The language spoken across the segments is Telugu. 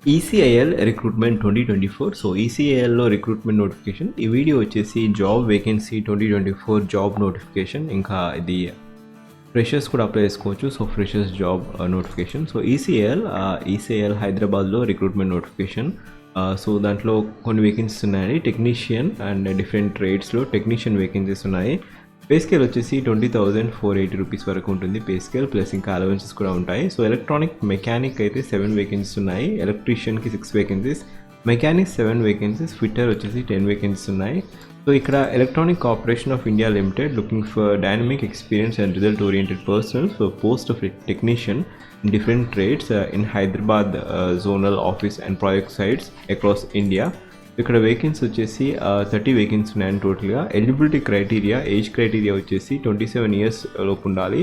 ECIL recruitment 2024. సో ఈసీఐఎల్లో రిక్రూట్మెంట్ నోటిఫికేషన్. ఈ వీడియో వచ్చేసి జాబ్ వేకెన్సీ 2024 జాబ్ నోటిఫికేషన్. ఇంకా ఇది ఫ్రెషర్స్ కూడా అప్లై చేసుకోవచ్చు. So freshers job notification. So ECIL హైదరాబాద్లో రిక్రూట్మెంట్ నోటిఫికేషన్. సో దాంట్లో కొన్ని వేకెన్సీస్ ఉన్నాయండి. టెక్నీషియన్ అండ్ డిఫరెంట్ ట్రేడ్స్లో టెక్నీషియన్ వేకెన్సీస్ ఉన్నాయి. పే స్కేల్ వచ్చేసి 20,480 రూపీస్ వరకు ఉంటుంది పే స్కేల్, ప్లస్ ఇంకా అలవెన్సెస్ కూడా ఉంటాయి. సో ఎలక్ట్రానిక్ మెకానిక్ అయితే 7 వేకెన్సీస్ ఉన్నాయి, ఎలక్ట్రీషియన్కి 6 వేకెన్సీస్, మెకానిక్ 7 వేకెన్సీస్, ఫిట్టర్ వచ్చేసి 10 వేకెన్సీస్ ఉన్నాయి. సో ఇక్కడ electronic corporation of India limited looking for dynamic experience and result oriented person for post of technician in different trades in Hyderabad zonal office and project sites across India. ఇక్కడ వేకెన్సీ వచ్చేసి 30 వేకెన్సీ ఉన్నాయని టోటల్గా. ఎలిజిబిలిటీ క్రైటీరియా, ఏజ్ క్రైటీరియా వచ్చేసి 27 ఇయర్స్ లోపు ఉండాలి.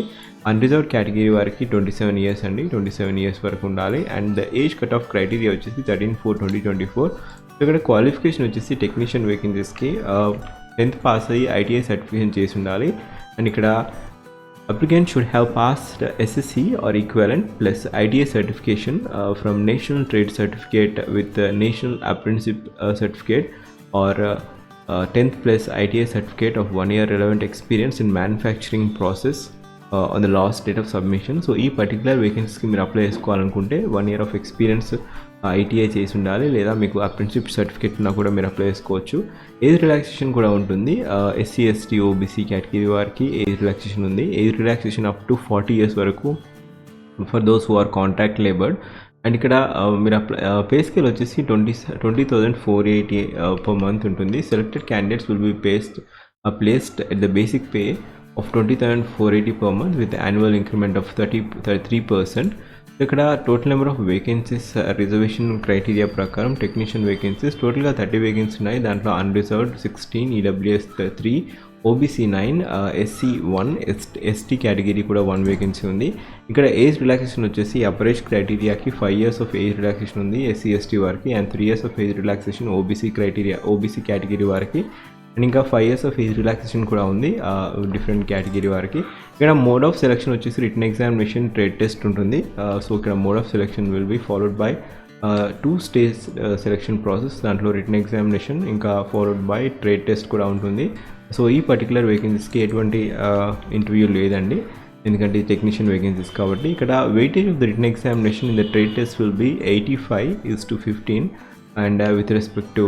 అన్రిజర్వ్డ్ కేటగిరీ వారికి 27 ఇయర్స్ అండి, 27 ఇయర్స్ వరకు ఉండాలి. And the age cut off criteria వచ్చేసి 13/4/2024. ఇక్కడ క్వాలిఫికేషన్ వచ్చేసి టెక్నీషియన్ వేకెన్సీస్కి 10th పాస్ అయ్యి ఐటీఐ సర్టిఫికేషన్ చేసి ఉండాలి. అండ్ ఇక్కడ applicant should have passed SSC or equivalent plus ITA certification from National Trade Certificate with National Apprenticeship Certificate or 10th plus ITA certificate of 1 year relevant experience in manufacturing process on the last date of submission. So ఈ పర్టికులర్ వేకెన్సీకి మీరు అప్లై చేసుకోవాలనుకుంటే 1 year of experience ఐటీఐ చేసి ఉండాలి, లేదా మీకు అప్రెంటిస్షిప్ సర్టిఫికేట్ ఉన్నా కూడా మీరు అప్లై చేసుకోవచ్చు. ఏజ్ రిలాక్సేషన్ కూడా ఉంటుంది. ఎస్సీ ఎస్టీ ఓబీసీ కేటగిరీ వారికి ఏజ్ రిలాక్సేషన్ ఉంది. Age relaxation up to 40 years వరకు for those who are contract laboured. And ఇక్కడ మీరు పే స్కేల్ వచ్చేసి 20,480 పర్ మంత్ ఉంటుంది. Selected candidates will be placed at the basic pay of 20,480 per month with annual increment of 33%. ఇక్కడ total number of vacancies reservation criteria ప్రకారం టెక్నీషియన్ వేకెన్సీస్ టోటల్గా 30 వేకెన్సీ ఉన్నాయి. దాంట్లో unreserved 16, EWS 3, OBC 9, SC 1, ST category కూడా 1 వేకెన్సీ ఉంది. ఇక్కడ ఏజ్ రిలాక్సేషన్ వచ్చేసి అప్పర్ ఏజ్ క్రైటీరియాకి 5 years ఆఫ్ ఏజ్ రిలాక్సేషన్ ఉంది ఎస్సీ ఎస్టీ వారికి, and 3 years of age relaxation OBC category వారికి, అండ్ ఇంకా 5 years ఆఫ్ ఏజ్ రిలాక్సేషన్ కూడా ఉంది డిఫరెంట్ కేటగిరీ వారికి. ఇక్కడ మోడ్ ఆఫ్ సెలెక్షన్ వచ్చేసి రిటన్ ఎగ్జామినేషన్, ట్రేడ్ టెస్ట్ ఉంటుంది. సో ఇక్కడ mode of selection will be followed by 2 stage selection process. దాంట్లో రిటన్ ఎగ్జామినేషన్ ఇంకా ఫాలోడ్ బై ట్రేడ్ టెస్ట్ కూడా ఉంటుంది. సో ఈ పర్టికులర్ వేకెన్సీస్కి ఎటువంటి ఇంటర్వ్యూ లేదండి, ఎందుకంటే టెక్నీషియన్ వేకెన్సీస్ కాబట్టి. ఇక్కడ weightage of the written examination in the trade test will be 85:15 and with respect to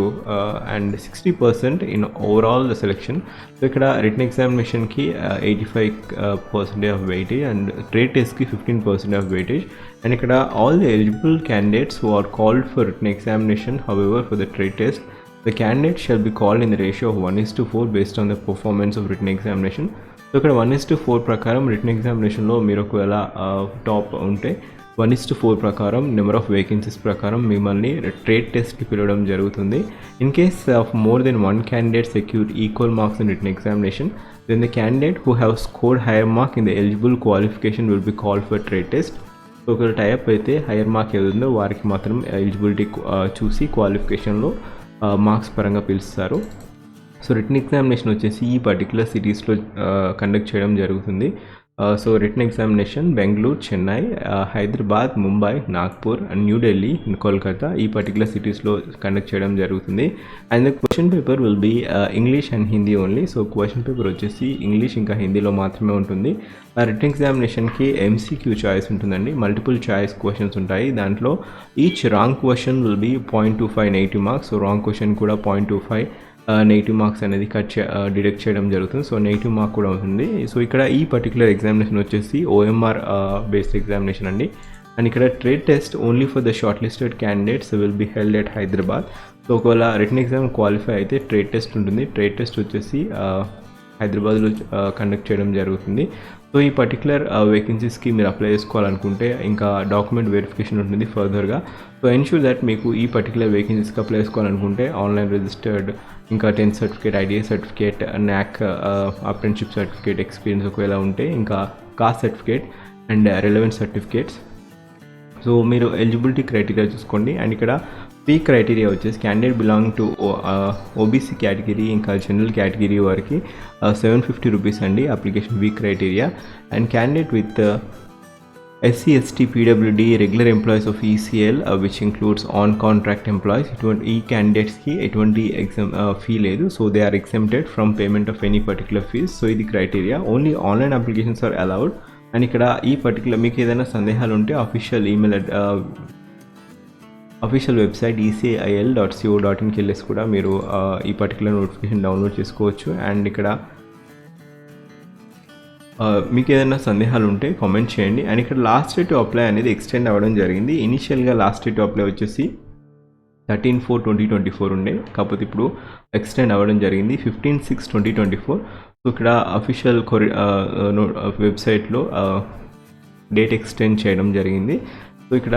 and 60% in overall the selection. So ఇక్కడ written examination కి 85% of weightage and trade test కి 15% of weightage. And ఇక్కడ all the eligible candidates who are called for written examination, however for the trade test the candidate shall be called in the ratio of 1:4 based on the performance of written examination. So ఇక్కడ 1:4 ప్రకారం రిటన్ ఎగ్జామినేషన్లో మీరు ఒకవేళ టాప్ ఉంటే 1:4 ప్రకారం నెంబర్ ఆఫ్ వేకెన్సీస్ ప్రకారం మిమ్మల్ని ట్రేడ్ టెస్ట్కి పిలవడం జరుగుతుంది. In case of more than 1 candidate secured equal marks in written examination, then the candidate who have scored higher mark in the eligible qualification will be called for trade test. So ఒకవేళ టైప్ అయితే హైయర్ మార్క్ ఏదో వారికి మాత్రం ఎలిజిబిలిటీ చూసి క్వాలిఫికేషన్లో మార్క్స్ పరంగా పిలుస్తారు. సో రిటన్ ఎగ్జామినేషన్ వచ్చేసి ఈ పర్టికులర్ సిటీస్లో కండక్ట్ చేయడం జరుగుతుంది. So written examination Bengaluru, Chennai, Hyderabad, Mumbai, Nagpur and New Delhi, Kolkata ఈ పర్టికులర్ సిటీస్లో కండక్ట్ చేయడం జరుగుతుంది. And the question paper will be English and Hindi only. So question paper వచ్చేసి ఇంగ్లీష్ ఇంకా హిందీలో మాత్రమే ఉంటుంది. రిటన్ ఎగ్జామినేషన్కి ఎంసీక్యూ చాయిస్ ఉంటుందండి, మల్టిపుల్ చాయిస్ క్వశ్చన్స్ ఉంటాయి. దాంట్లో each wrong question will be 0.25 negative marks. So wrong question కూడా 0.25 నెగిటివ్ మార్క్స్ అనేది డిడక్ట్ చేయడం జరుగుతుంది. సో నెగిటివ్ మార్క్ కూడా ఉంటుంది. సో ఇక్కడ ఈ పర్టికులర్ ఎగ్జామినేషన్ వచ్చేసి OMR బేస్డ్ ఎగ్జామినేషన్ అండి. అండ్ ఇక్కడ trade test only for the short listed candidates will be held at Hyderabad. So ఒకవేళ రిటన్ ఎగ్జామ్ క్వాలిఫై అయితే ట్రేడ్ టెస్ట్ ఉంటుంది. ట్రేడ్ టెస్ట్ వచ్చేసి హైదరాబాద్లో కండక్ట్ చేయడం జరుగుతుంది. సో ఈ పర్టికులర్ వేకెన్సీస్కి మీరు అప్లై చేసుకోవాలనుకుంటే ఇంకా డాక్యుమెంట్ వెరిఫికేషన్ ఉంటుంది ఫర్దర్గా. సో ఎన్ష్యూర్ దట్ మీకు ఈ పర్టికులర్ వేకెన్సీస్కి అప్లై చేసుకోవాలనుకుంటే ఆన్లైన్ రిజిస్టర్డ్, ఇంకా 10th certificate, IDI certificate, NAC apprenticeship certificate experience ఒకవేళ ఉంటే, ఇంకా cost certificate and relevant certificates. So మీరు ఎలిజిబిలిటీ క్రైటీరియా చూసుకోండి. అండ్ ఇక్కడ ఫీ క్రైటీరియా వచ్చేసి candidate belong to OBC category ఇంకా జనరల్ కేటగిరీ వారికి 750 రూపీస్ అండి application fee criteria. And candidate with SC, ST, PWD regular employees of ECL which includes on contract employees ఇటువంటి ఈ క్యాండిడేట్స్కి ఎటువంటి ఫీ లేదు. So they are exempted from payment of any particular fees. So ఇది criteria. Only online applications are allowed. And ఇక్కడ ఈ పర్టికులర్ మీకు ఏదైనా సందేహాలు ఉంటే అఫీషియల్ వెబ్సైట్ ecil.co.inకి వెళ్ళేసి కూడా మీరు ఈ పర్టికులర్ నోటిఫికేషన్ డౌన్లోడ్ చేసుకోవచ్చు. అండ్ ఇక్కడ మీకు ఏదైనా సందేహాలు ఉంటే కామెంట్ చేయండి. అండ్ ఇక్కడ లాస్ట్ డేట్ టు అప్లై అనేది ఎక్స్టెండ్ అవ్వడం జరిగింది. ఇనిషియల్గా లాస్ట్ డేట్ టు అప్లై వచ్చేసి 13/4/2024 ఉండే, కాకపోతే ఇప్పుడు ఎక్స్టెండ్ అవ్వడం జరిగింది 15/6/2024. సో ఇక్కడ అఫీషియల్ వెబ్సైట్లో డేట్ ఎక్స్టెండ్ చేయడం జరిగింది. సో ఇక్కడ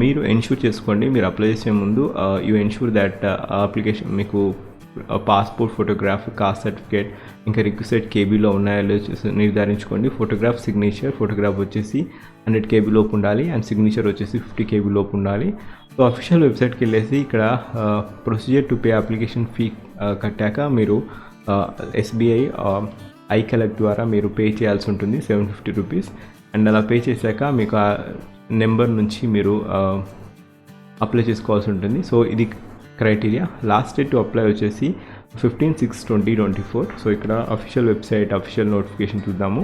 మీరు ఎన్ష్యూర్ చేసుకోండి, మీరు అప్లై చేసే ముందు యూ ఎన్ష్యూర్ దట్ అప్లికేషన్ మీకు పాస్పోర్ట్ ఫోటోగ్రాఫ్, కాస్ట్ సర్టిఫికేట్ ఇంకా రిక్వెస్టెడ్ కేబీలో ఉన్నాయో నిర్ధారించుకోండి. ఫోటోగ్రాఫ్ వచ్చేసి 100 KB లోపు ఉండాలి అండ్ సిగ్నేచర్ వచ్చేసి 50 KB లోపు ఉండాలి. సో అఫీషియల్ వెబ్సైట్కి వెళ్ళేసి ఇక్కడ procedure to pay application fee కట్టాక మీరు SBI iCollect ద్వారా మీరు పే చేయాల్సి ఉంటుంది 750 రూపీస్. అండ్ అలా పే చేశాక మీకు ఆ నెంబర్ నుంచి మీరు అప్లై చేసుకోవాల్సి ఉంటుంది. సో ఇది criteria. Last date to apply వచ్చేసి 15/6/2024. సో ఇక్కడ అఫీషియల్ వెబ్సైట్ అఫీషియల్ నోటిఫికేషన్ చూద్దాము.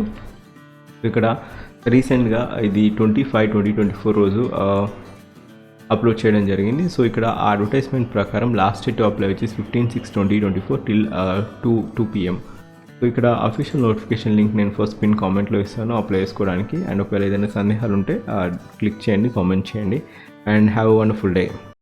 ఇక్కడ రీసెంట్గా ఇది 25/2024 రోజు అప్లోడ్ చేయడం జరిగింది. సో ఇక్కడ ఆ అడ్వర్టైజ్మెంట్ ప్రకారం లాస్ట్ డేట్ టు అప్లై వచ్చేసి 15/6/2024 till 2 PM. సో ఇక్కడ అఫీషియల్ నోటిఫికేషన్ లింక్ నేను ఫస్ట్ పిన్ కామెంట్లో ఇస్తాను అప్లై చేసుకోవడానికి. అండ్ ఒకవేళ ఏదైనా సందేహాలు ఉంటే క్లిక్ చేయండి, కామెంట్ చేయండి. And have a wonderful day.